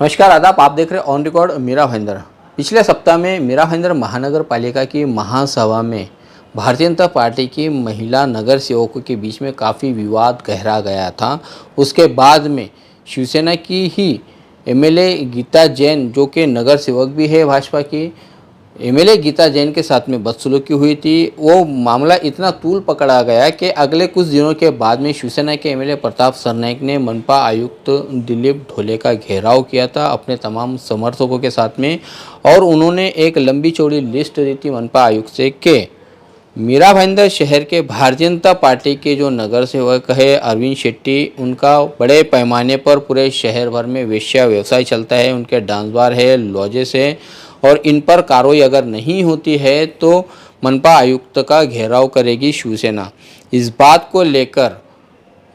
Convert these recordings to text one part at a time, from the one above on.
नमस्कार आदाब, आप देख रहे हैं ऑन रिकॉर्ड मीरा भाईंदर। पिछले सप्ताह में मीरा भाईंदर महानगर पालिका की महासभा में भारतीय जनता पार्टी की महिला नगर सेवकों के बीच में काफ़ी विवाद गहरा गया था। उसके बाद में शिवसेना की ही एमएलए गीता जैन, जो कि नगर सेवक भी है भाजपा की, एमएलए गीता जैन के साथ में बदसलूकी हुई थी। वो मामला इतना तूल पकड़ा गया कि अगले कुछ दिनों के बाद में शिवसेना के एमएलए प्रताप सरनाईक ने मनपा आयुक्त दिलीप ढोले का घेराव किया था अपने तमाम समर्थकों के साथ में, और उन्होंने एक लंबी चौड़ी लिस्ट दी थी मनपा आयुक्त से कि मीरा भाईंदर शहर के भारतीय जनता पार्टी के जो नगर सेवक है अरविंद शेट्टी, उनका बड़े पैमाने पर पूरे शहर भर में वेश्या व्यवसाय चलता है, उनके डांस बार है, लॉजेस है, और इन पर कार्रवाई अगर नहीं होती है तो मनपा आयुक्त का घेराव करेगी शिवसेना। इस बात को लेकर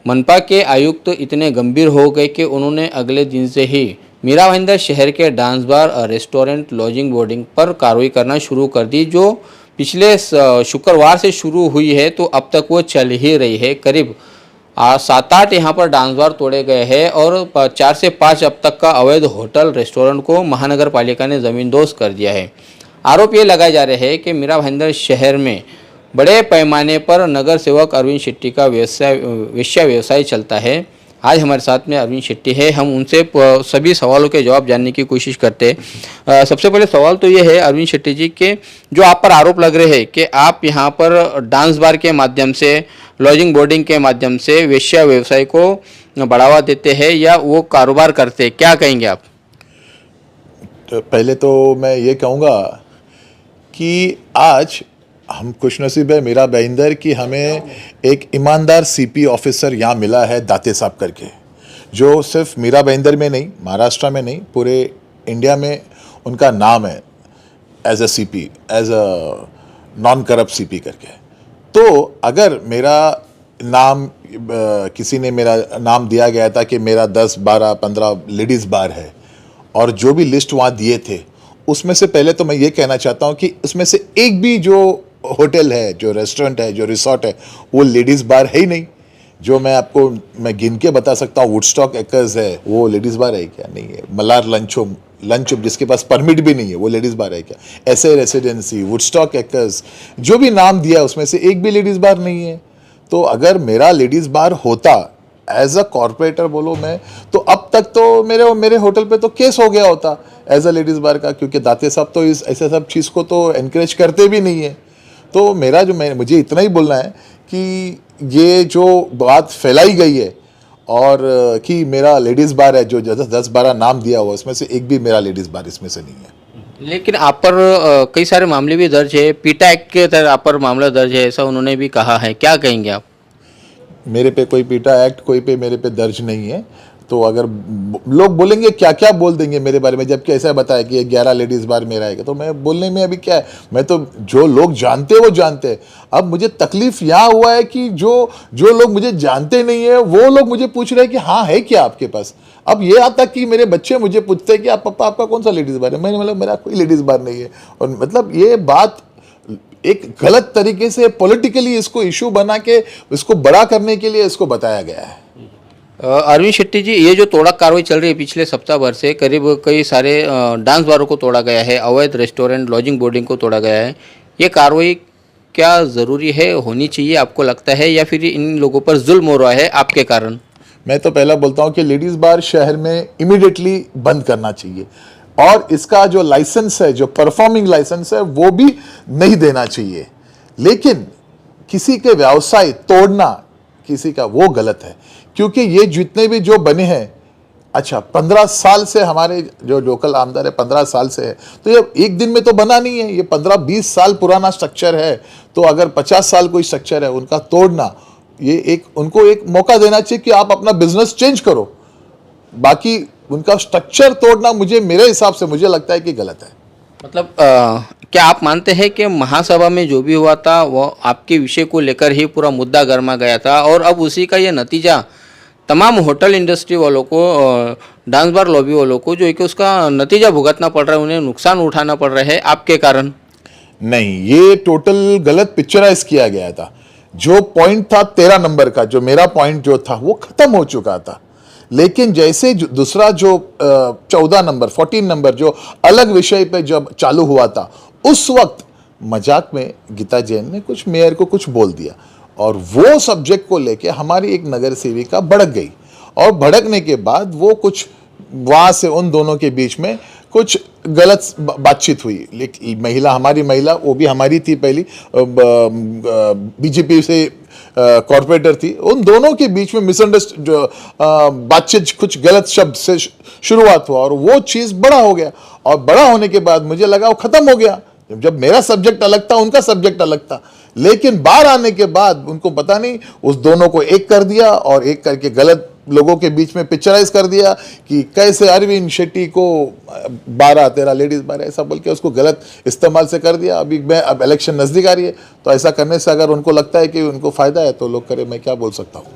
मनपा के आयुक्त इतने गंभीर हो गए कि उन्होंने अगले दिन से ही मीरा भाईंदर शहर के dance bar, restaurant, lodging, boarding पर कार्रवाई करना शुरू कर दी, जो पिछले शुक्रवार से शुरू हुई है, तो अब तक वो चल ही रही है। करीब 7-8 यहाँ पर डांस बार तोड़े गए हैं और 4 से 5 अब तक का अवैध होटल, रेस्टोरेंट को महानगर पालिका ने ज़मींदोज़ कर दिया है। आरोप ये लगाए जा रहे हैं कि मीरा भाईंदर शहर में बड़े पैमाने पर नगर सेवक अरविंद शेट्टी का वेश्या व्यवसाय चलता है। आज हमारे साथ में अरविंद शेट्टी है, हम उनसे सभी सवालों के जवाब जानने की कोशिश करते हैं। सबसे पहले सवाल तो ये है अरविंद शेट्टी जी के, जो आप पर आरोप लग रहे हैं कि आप यहाँ पर डांस बार के माध्यम से, लॉजिंग, बोर्डिंग के माध्यम से वेश्या व्यवसाय को बढ़ावा देते हैं या वो कारोबार करते हैं, क्या कहेंगे आप? तो पहले तो मैं ये कहूँगा कि आज हम खुशनसीब है मीरा भाईंदर कि हमें एक ईमानदार सीपी ऑफिसर यहाँ मिला है, दाते साहब करके, जो सिर्फ मीरा भाईंदर में नहीं, महाराष्ट्र में नहीं, पूरे इंडिया में उनका नाम है as a CP, as a non corrupt CP करके। तो अगर मेरा नाम किसी ने मेरा नाम दिया गया था कि मेरा 10, 12, 15 लेडीज़ बार है, और जो भी लिस्ट वहाँ दिए थे उसमें से पहले तो मैं ये कहना चाहता हूँ कि उसमें से एक भी जो होटल है, जो रेस्टोरेंट है, जो रिसोर्ट है, वो लेडीज़ बार है ही नहीं। जो मैं गिन के बता सकता हूँ, वुडस्टॉक एक्कर्स है, वो लेडीज़ बार है क्या? नहीं है। मलार लंच जिसके पास परमिट भी नहीं है, वो लेडीज़ बार है क्या? ऐसे रेसिडेंसी, वुडस्टॉक एक्कर्स, जो भी नाम दिया उसमें से एक भी लेडीज़ बार नहीं है। तो अगर मेरा लेडीज़ बार होता एज अ कॉरपोरेटर बोलो मैं, तो अब तक तो मेरे होटल पे तो केस हो गया होता एज अ लेडीज़ बार का, क्योंकि दाते साहब तो इस ऐसे सब चीज़ को तो एनकरेज करते भी नहीं है। तो मुझे इतना ही बोलना है कि ये जो बात फैलाई गई है और कि मेरा लेडीज़ बार है, जो 10-12 नाम दिया हुआ, उसमें से एक भी मेरा लेडीज़ बार इसमें से नहीं है। लेकिन आप पर कई सारे मामले भी दर्ज है, पीटा एक्ट के तहत आप पर मामला दर्ज है, ऐसा उन्होंने भी कहा है, क्या कहेंगे आप? मेरे पे कोई पीटा एक्ट कोई पे मेरे पे दर्ज नहीं है। तो अगर लोग बोलेंगे क्या क्या बोल देंगे मेरे बारे में, जबकि ऐसा बताया कि 11 लेडीज़ बार मेरा है, तो मैं बोलने में अभी क्या है? मैं तो जो लोग जानते हैं वो जानते हैं। अब मुझे तकलीफ यहाँ हुआ है कि जो लोग मुझे जानते नहीं है वो लोग मुझे पूछ रहे हैं कि हाँ है क्या आपके पास। अब ये आता कि मेरे बच्चे मुझे पूछते हैं कि आप पापा आपका कौन सा लेडीज़ बार है? मैंने मतलब मेरा कोई लेडीज़ बार नहीं है। और मतलब ये बात एक गलत तरीके से पॉलिटिकली इसको इशू बना के इसको बड़ा करने के लिए इसको बताया गया है। अरविंद शेट्टी जी, ये जो तोड़ा कार्रवाई चल रही है पिछले सप्ताह भर से, करीब कई सारे डांस बारों को तोड़ा गया है, अवैध रेस्टोरेंट, लॉजिंग, बोर्डिंग को तोड़ा गया है, ये कार्रवाई क्या ज़रूरी है, होनी चाहिए आपको लगता है, या फिर इन लोगों पर जुल्म हो रहा है आपके कारण? मैं तो पहला बोलता हूँ कि लेडीज़ बार शहर में इमीडिएटली बंद करना चाहिए, और इसका जो लाइसेंस है, जो परफॉर्मिंग लाइसेंस है, वो भी नहीं देना चाहिए। लेकिन किसी के व्यवसाय तोड़ना किसी का, वो गलत है, क्योंकि ये जितने भी जो बने हैं, अच्छा 15 साल से हमारे जो लोकल आमदार है 15 साल से है, तो ये एक दिन में तो बना नहीं है, ये 15-20 साल पुराना स्ट्रक्चर है। तो अगर 50 साल कोई स्ट्रक्चर है उनका तोड़ना, ये उनको एक मौका देना चाहिए कि आप अपना बिजनेस चेंज करो। बाकी उनका स्ट्रक्चर तोड़ना मेरे हिसाब से मुझे लगता है कि गलत है। मतलब क्या आप मानते हैं कि महासभा में जो भी हुआ था वो आपके विषय को लेकर ही पूरा मुद्दा गर्मा गया था, और अब उसी का ये नतीजा तमाम होटल इंडस्ट्री वालों को, डांस बार लॉबी वालों को, जो है कि उसका नतीजा भुगतना पड़ रहा है, उन्हें नुकसान उठाना पड़ रहा है आपके कारण? नहीं, ये टोटल गलत पिक्चराइज किया गया था। जो पॉइंट था 13 नंबर का, जो मेरा पॉइंट जो था वो खत्म हो चुका था। लेकिन जैसे दूसरा जो 14 नंबर 14 नंबर जो अलग विषय पे जब चालू हुआ था, उस वक्त मजाक में गीता जैन ने कुछ मेयर को कुछ बोल दिया और वो सब्जेक्ट को लेके हमारी एक नगर सेविका भड़क गई और भड़कने के बाद वो कुछ वहाँ से उन दोनों के बीच में कुछ गलत बातचीत हुई। लेकिन हमारी महिला वो भी हमारी थी, पहली बीजेपी से कॉर्पोरेटर थी, उन दोनों के बीच में मिसअंडरस्टैंड बातचीत कुछ गलत शब्द से शुरुआत हुआ और वो चीज़ बड़ा हो गया और बड़ा होने के बाद मुझे लगा वो ख़त्म हो गया। जब मेरा सब्जेक्ट अलग था, उनका सब्जेक्ट अलग था, लेकिन बाहर आने के बाद उनको पता नहीं उस दोनों को एक कर दिया और एक करके गलत लोगों के बीच में पिक्चराइज कर दिया कि कैसे अरविंद शेट्टी को 12-13 लेडीज 12 ऐसा बोल के उसको गलत इस्तेमाल से कर दिया। अब इलेक्शन नज़दीक आ रही है, तो ऐसा करने से अगर उनको लगता है कि उनको फ़ायदा है तो लोग करें, मैं क्या बोल सकता हूँ।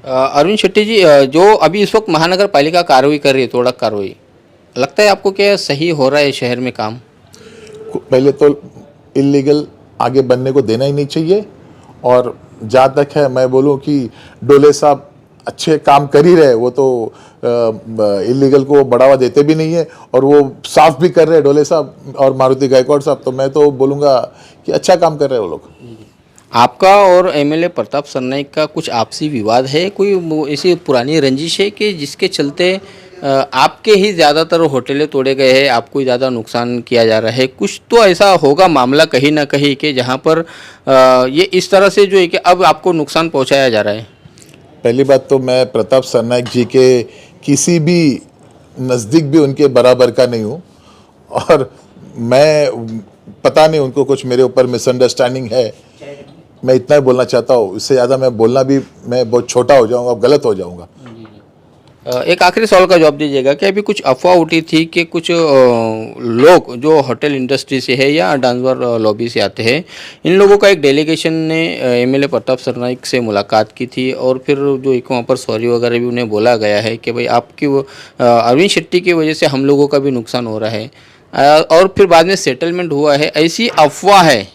अरविंद शेट्टी जी, जो अभी इस वक्त महानगर पालिका कार्रवाई कर रही है, तोड़क कार्रवाई, लगता है आपको क्या सही हो रहा है शहर में काम? पहले तो इलीगल आगे बनने को देना ही नहीं चाहिए और जहाँ तक है मैं बोलूँ कि डोले साहब अच्छे काम कर ही रहे, वो तो इलीगल को बढ़ावा देते भी नहीं है और वो साफ भी कर रहे हैं डोले साहब और मारुति गायकवाड़ साहब, तो मैं तो बोलूँगा कि अच्छा काम कर रहे हैं वो लोग। आपका और एमएलए प्रताप सरनाईक का कुछ आपसी विवाद है, कोई ऐसी पुरानी रंजिश है कि जिसके चलते आपके ही ज़्यादातर होटलें तोड़े गए हैं, आपको ही ज़्यादा नुकसान किया जा रहा है? कुछ तो ऐसा होगा मामला कहीं ना कहीं कि जहाँ पर ये इस तरह से जो है कि अब आपको नुकसान पहुँचाया जा रहा है। पहली बात तो मैं प्रताप सरनाईक जी के किसी भी नज़दीक भी उनके बराबर का नहीं हूँ और मैं पता नहीं उनको कुछ मेरे ऊपर मिसअंडरस्टैंडिंग है, मैं इतना ही बोलना चाहता हूँ। इससे ज़्यादा मैं बोलना भी मैं बहुत छोटा हो जाऊँगा, गलत हो जाऊँगा। एक आखिरी सवाल का जवाब दीजिएगा कि अभी कुछ अफवाह उठी थी कि कुछ लोग जो होटल इंडस्ट्री से है या डांस बार लॉबी से आते हैं, इन लोगों का एक डेलीगेशन ने एमएलए प्रताप सरनाईक से मुलाकात की थी और फिर जो एक वहाँ पर सॉरी वगैरह भी उन्हें बोला गया है कि भाई आपकी अरविंद शेट्टी की वजह से हम लोगों का भी नुकसान हो रहा है और फिर बाद में सेटलमेंट हुआ है, ऐसी अफवाह है,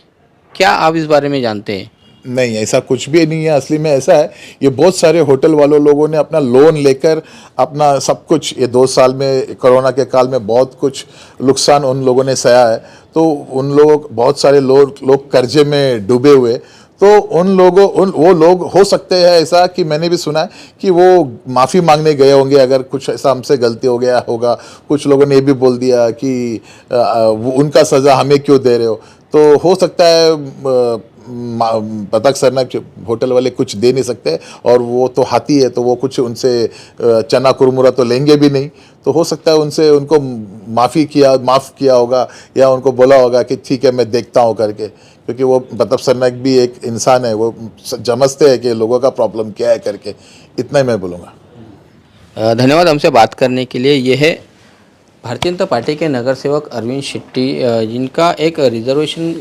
क्या आप इस बारे में जानते हैं? नहीं, ऐसा कुछ भी नहीं है। असली में ऐसा है, ये बहुत सारे होटल वालों लोगों ने अपना लोन लेकर अपना सब कुछ, ये 2 साल में कोरोना के काल में बहुत कुछ नुकसान उन लोगों ने सहा है, तो उन लोग बहुत सारे लोग कर्जे में डूबे हुए, तो वो लोग हो सकते हैं ऐसा कि मैंने भी सुना है कि वो माफ़ी मांगने गए होंगे अगर कुछ ऐसा हमसे गलती हो गया होगा। कुछ लोगों ने ये भी बोल दिया कि वो उनका सज़ा हमें क्यों दे रहे हो, तो हो सकता है प्रताप सरनाईक होटल वाले कुछ दे नहीं सकते और वो तो हाथी है, तो वो कुछ उनसे चना कुरमुरा तो लेंगे भी नहीं, तो हो सकता है उनको माफ़ किया होगा या उनको बोला होगा कि ठीक है मैं देखता हूँ करके, क्योंकि वो प्रताप सरनाईक भी एक इंसान है, वो समझते हैं कि लोगों का प्रॉब्लम क्या है करके। इतना ही मैं बोलूँगा। धन्यवाद हमसे बात करने के लिए। ये है भारतीय जनता पार्टी के नगर सेवक अरविंद शेट्टी, जिनका एक रिजर्वेशन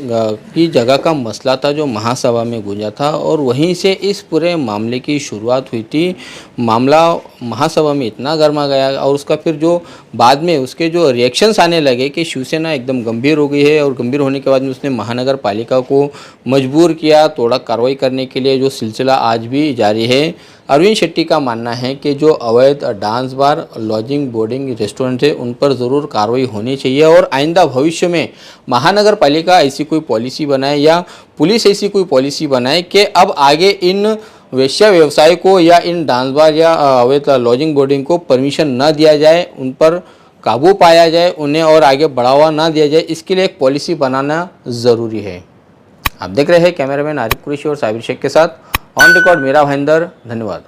की जगह का मसला था जो महासभा में गूंजा था और वहीं से इस पूरे मामले की शुरुआत हुई थी। मामला महासभा में इतना गर्मा गया और उसका फिर जो बाद में उसके जो रिएक्शंस आने लगे कि शिवसेना एकदम गंभीर हो गई है और गंभीर होने के बाद में उसने महानगर पालिका को मजबूर किया तोड़ा कार्रवाई करने के लिए, जो सिलसिला आज भी जारी है। अरविंद शेट्टी का मानना है कि जो अवैध dance bar, lodging, boarding, restaurant है उन पर ज़रूर कार्रवाई होनी चाहिए और आइंदा भविष्य में महानगर पालिका ऐसी कोई पॉलिसी बनाए या पुलिस ऐसी कोई पॉलिसी बनाए कि अब आगे इन वेश्या व्यवसाय को या इन डांस बार या अवैध लॉजिंग बोर्डिंग को परमिशन न दिया जाए, उन पर काबू पाया जाए, उन्हें और आगे बढ़ावा ना दिया जाए, इसके लिए एक पॉलिसी बनाना ज़रूरी है। आप देख रहे हैं कैमरामैन आरिफ कुरैशी और साबिर शेख के साथ ऑन रिकॉर्ड मेरा भाईंदर। धन्यवाद।